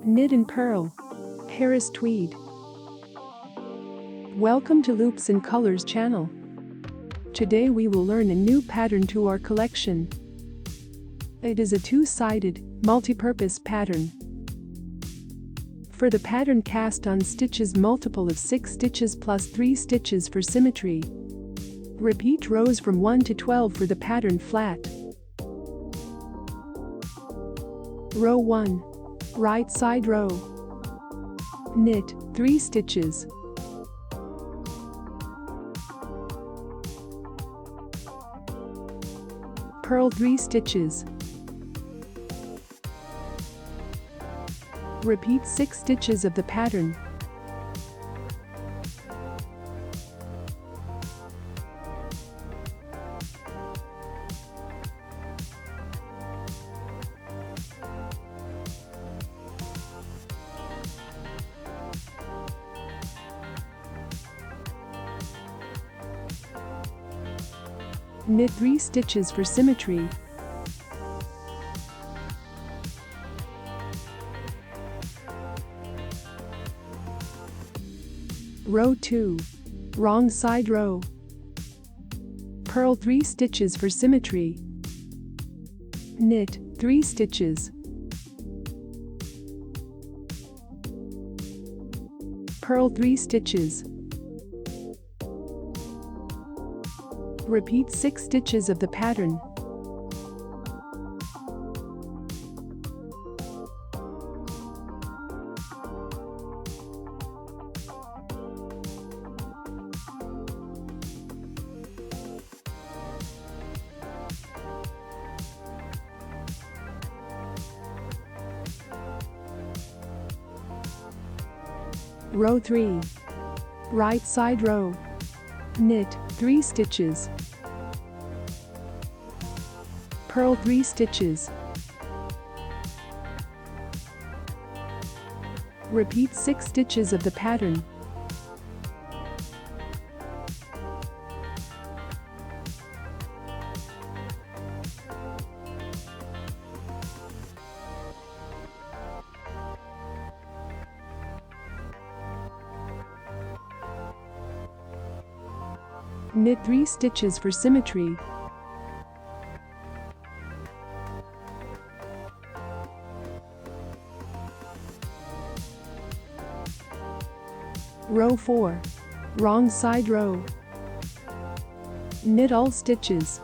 Knit and Purl. Harris Tweed. Welcome to Loops&Colors channel. Today we will learn a new pattern to our collection. It is a two-sided, multi-purpose pattern. For the pattern, cast on stitches multiple of 6 stitches plus 3 stitches for symmetry. Repeat rows from 1 to 12 for the pattern flat. Row 1. Right side row. Knit 3 stitches. Purl 3 stitches. Repeat 6 stitches of the pattern. Knit 3 stitches for symmetry. Row 2. Wrong side row. Purl 3 stitches for symmetry. Knit 3 stitches. Purl 3 stitches. Repeat 6 stitches of the pattern. Row 3. Right side row. Knit 3 stitches. Purl 3 stitches. Repeat 6 stitches of the pattern. Knit 3 stitches for symmetry. Row 4. Wrong side row. Knit all stitches.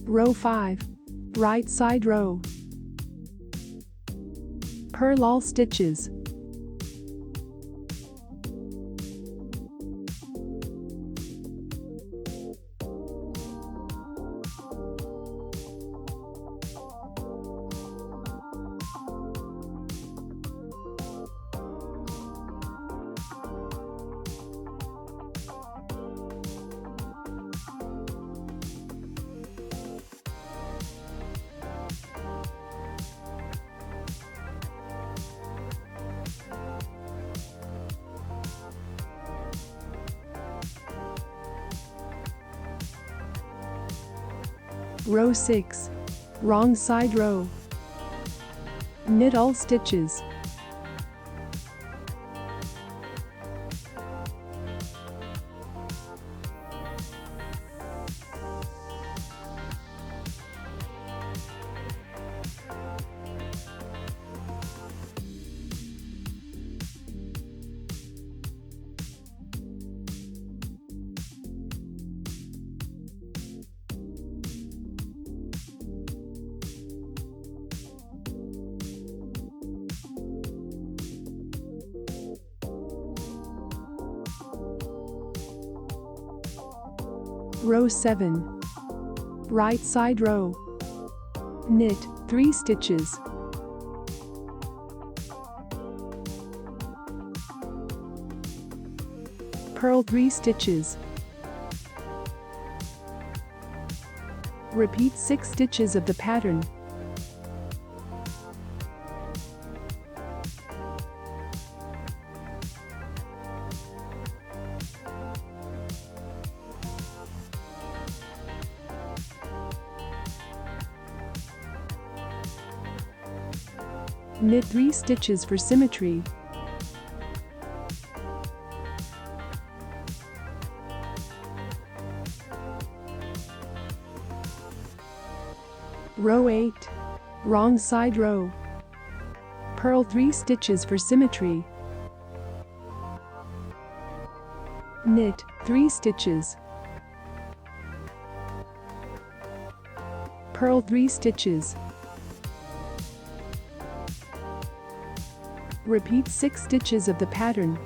Row 5. Right side row. Purl all stitches. Row 6. Wrong side row. Knit all stitches. Row 7. Right side row. Knit 3 stitches. Purl 3 stitches. Repeat 6 stitches of the pattern. Knit 3 stitches for symmetry. Row 8. Wrong side row. Purl 3 stitches for symmetry. Knit 3 stitches. Purl 3 stitches. Repeat 6 stitches of the pattern.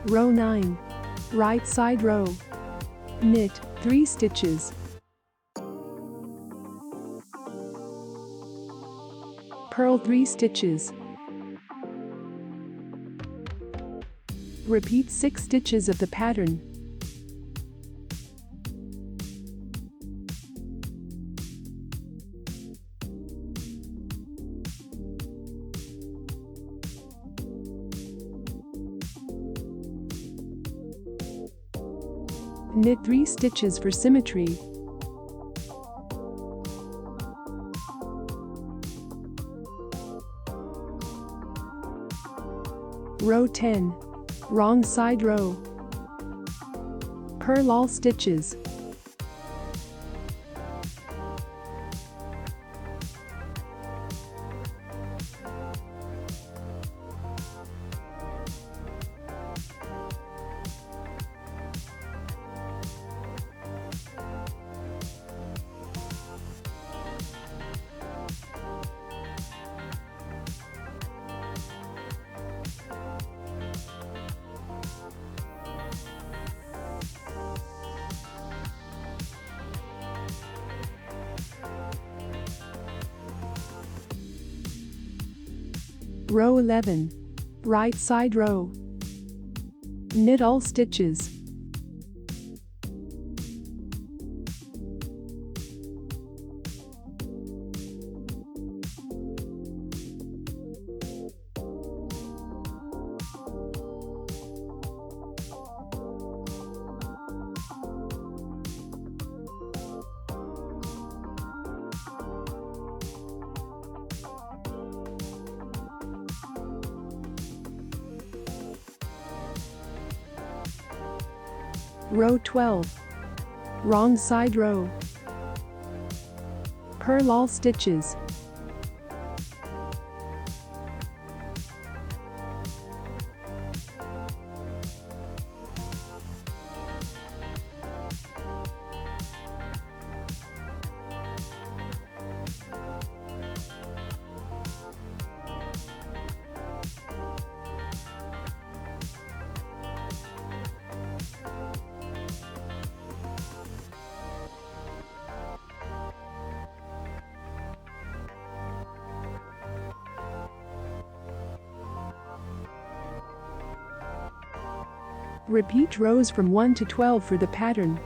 Row 9. Right side row. Knit 3 stitches. Purl 3 stitches. Repeat 6 stitches of the pattern. Knit 3 stitches for symmetry. Row 10. Wrong side row. Purl all stitches. Row 11. Right side row. Knit all stitches. Row 12. Wrong side row. Purl all stitches. Repeat rows from 1 to 12 for the pattern.